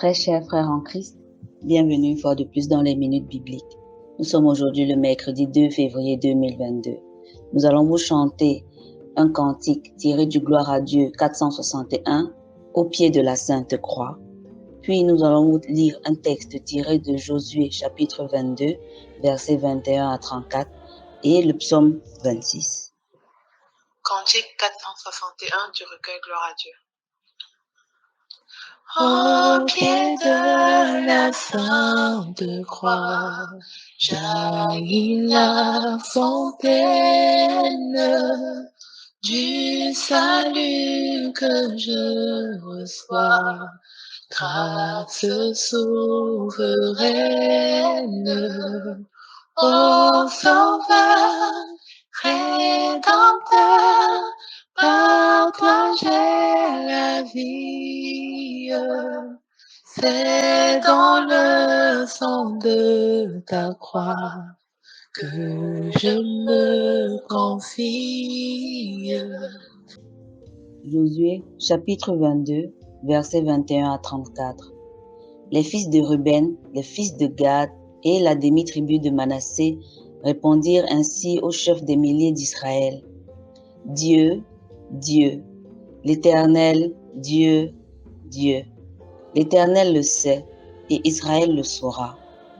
Très chers frères en Christ, bienvenue une fois de plus dans les minutes bibliques. Nous sommes aujourd'hui le mercredi 2 février 2022. Nous allons vous chanter un cantique tiré du Gloire à Dieu 461 au pied de la Sainte Croix. Puis nous allons vous lire un texte tiré de Josué chapitre 22, versets 21 à 34 et le psaume 26. Cantique 461 du recueil Gloire à Dieu. Au pied de la Sainte Croix, jaillit la fontaine du salut que je reçois, grâce souveraine, ô Sauveur, Rédempteur, par toi j'ai la vie. C'est dans le sang de ta croix que je me confie. Josué chapitre 22, versets 21 à 34. Les fils de Ruben, les fils de Gad et la demi-tribu de Manassé répondirent ainsi au chef des milliers d'Israël. Dieu, Dieu, l'Éternel, Dieu, Dieu. L'Éternel le sait et Israël le saura.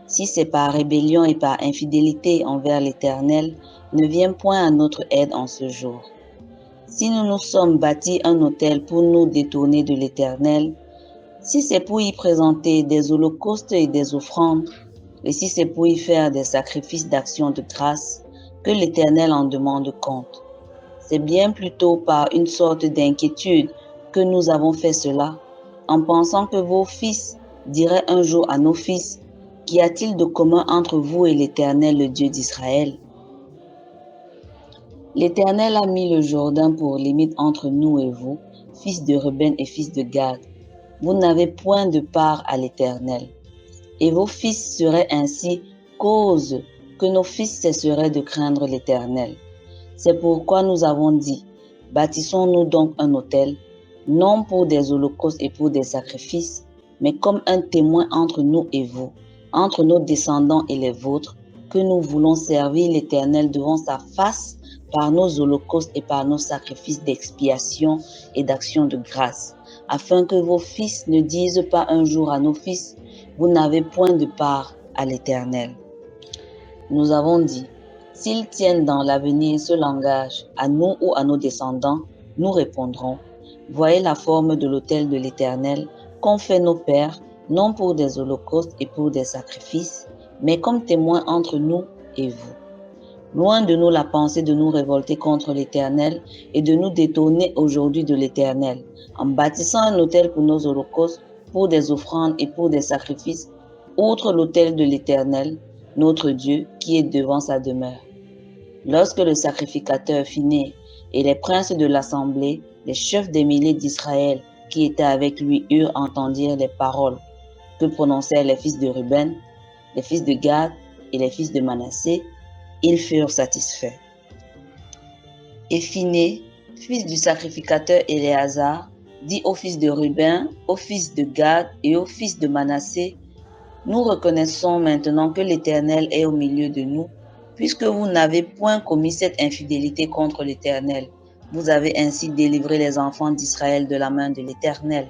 Si c'est par rébellion et par infidélité envers l'Éternel, ne viens point à notre aide en ce jour. Si nous nous sommes bâtis un autel pour nous détourner de l'Éternel, si c'est pour y présenter des holocaustes et des offrandes, et si c'est pour y faire des sacrifices d'action de grâce, que l'Éternel en demande compte. C'est bien plutôt par une sorte d'inquiétude que nous avons fait cela, en pensant que vos fils diraient un jour à nos fils, qu'y a-t-il de commun entre vous et l'Éternel, le Dieu d'Israël? L'Éternel a mis le Jourdain pour limite entre nous et vous, fils de Ruben et fils de Gad. Vous n'avez point de part à l'Éternel. Et vos fils seraient ainsi cause que nos fils cesseraient de craindre l'Éternel. C'est pourquoi nous avons dit, bâtissons-nous donc un autel, non pour des holocaustes et pour des sacrifices, mais comme un témoin entre nous et vous, entre nos descendants et les vôtres, que nous voulons servir l'Éternel devant sa face par nos holocaustes et par nos sacrifices d'expiation et d'action de grâce, afin que vos fils ne disent pas un jour à nos fils, vous n'avez point de part à l'Éternel. Nous avons dit, s'ils tiennent dans l'avenir ce langage, à nous ou à nos descendants, nous répondrons, voyez la forme de l'autel de l'Éternel qu'ont fait nos pères, non pour des holocaustes et pour des sacrifices, mais comme témoins entre nous et vous. Loin de nous la pensée de nous révolter contre l'Éternel et de nous détourner aujourd'hui de l'Éternel, en bâtissant un autel pour nos holocaustes, pour des offrandes et pour des sacrifices, outre l'autel de l'Éternel, notre Dieu, qui est devant sa demeure. Lorsque le sacrificateur fut né et les princes de l'assemblée, les chefs des milliers d'Israël qui étaient avec lui eurent entendirent les paroles que prononcèrent les fils de Ruben, les fils de Gad et les fils de Manassé, ils furent satisfaits. Et Phiné, fils du sacrificateur Éléazar, dit aux fils de Ruben, aux fils de Gad et aux fils de Manassé, nous reconnaissons maintenant que l'Éternel est au milieu de nous, puisque vous n'avez point commis cette infidélité contre l'Éternel. Vous avez ainsi délivré les enfants d'Israël de la main de l'Éternel.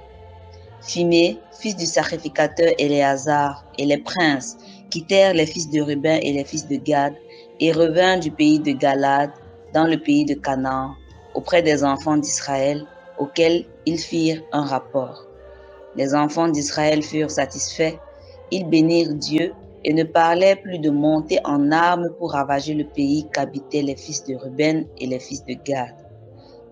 Phimée, fils du sacrificateur Éléazar, et les princes quittèrent les fils de Ruben et les fils de Gad, et revinrent du pays de Galad, dans le pays de Canaan, auprès des enfants d'Israël, auxquels ils firent un rapport. Les enfants d'Israël furent satisfaits, ils bénirent Dieu et ne parlèrent plus de monter en armes pour ravager le pays qu'habitaient les fils de Ruben et les fils de Gad.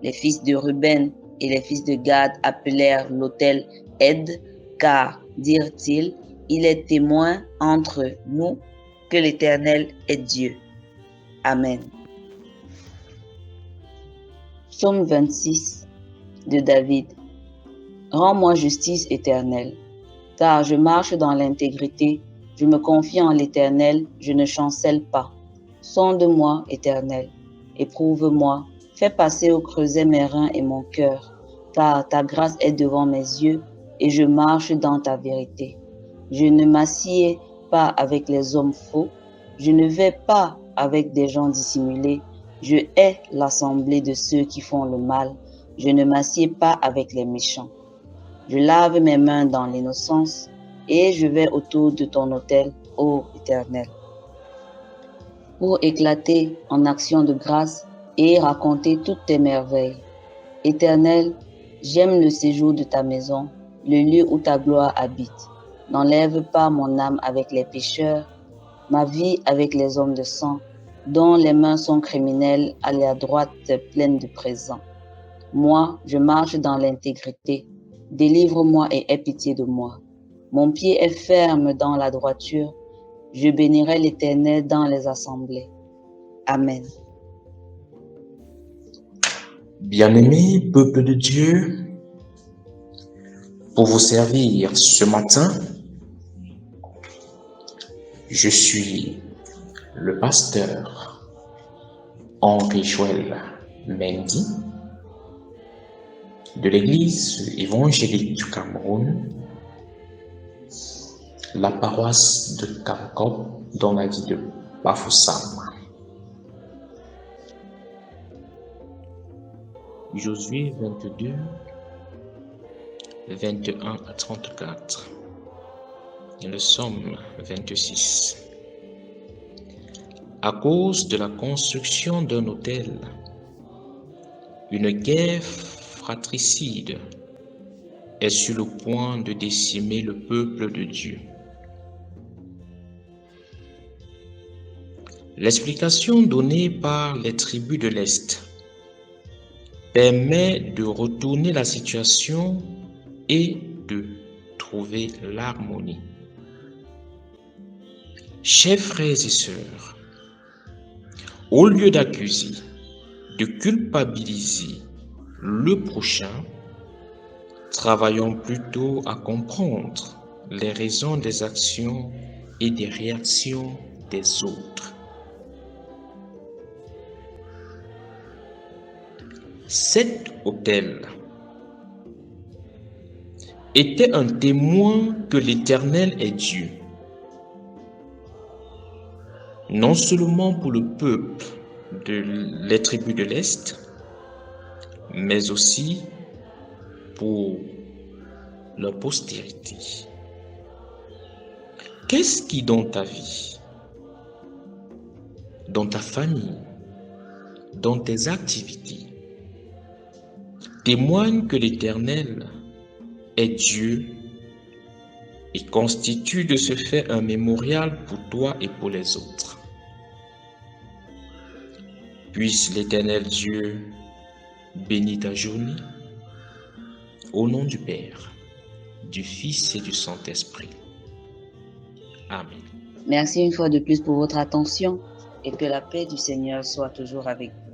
Les fils de Ruben et les fils de Gad appelèrent l'autel Ed, car, dirent-ils, il est témoin entre nous que l'Éternel est Dieu. Amen. Psaume 26 de David. Rends-moi justice éternelle, car je marche dans l'intégrité, je me confie en l'Éternel, je ne chancelle pas. Sonde-moi, Éternel, éprouve-moi, fais passer au creuset mes reins et mon cœur, car ta grâce est devant mes yeux et je marche dans ta vérité. Je ne m'assieds pas avec les hommes faux, je ne vais pas avec des gens dissimulés, je hais l'assemblée de ceux qui font le mal, je ne m'assieds pas avec les méchants. Je lave mes mains dans l'innocence et je vais autour de ton autel, ô Éternel, pour éclater en action de grâce et raconter toutes tes merveilles. Éternel, j'aime le séjour de ta maison, le lieu où ta gloire habite. N'enlève pas mon âme avec les pécheurs, ma vie avec les hommes de sang, dont les mains sont criminelles, à la droite pleine de présents. Moi, je marche dans l'intégrité. Délivre-moi et aie pitié de moi. Mon pied est ferme dans la droiture. Je bénirai l'Éternel dans les assemblées. Amen. Bien-aimés, peuple de Dieu, pour vous servir ce matin, je suis le pasteur Henri Joël Mendy de l'Église évangélique du Cameroun, la paroisse de Kamkop dans la ville de Bafoussam. Josué 22, 21 à 34. Et le Somme 26. À cause de la construction d'un autel, une guerre fratricide est sur le point de décimer le peuple de Dieu. L'explication donnée par les tribus de l'Est permet de retourner la situation et de trouver l'harmonie. Chers frères et sœurs, au lieu d'accuser, de culpabiliser le prochain, travaillons plutôt à comprendre les raisons des actions et des réactions des autres. Cet autel était un témoin que l'Éternel est Dieu, non seulement pour le peuple les tribus de l'Est, mais aussi pour leur postérité. Qu'est-ce qui, dans ta vie, dans ta famille, dans tes activités, témoigne que l'Éternel est Dieu et constitue de ce fait un mémorial pour toi et pour les autres? Puisse l'Éternel Dieu bénir ta journée, au nom du Père, du Fils et du Saint-Esprit. Amen. Merci une fois de plus pour votre attention et que la paix du Seigneur soit toujours avec vous.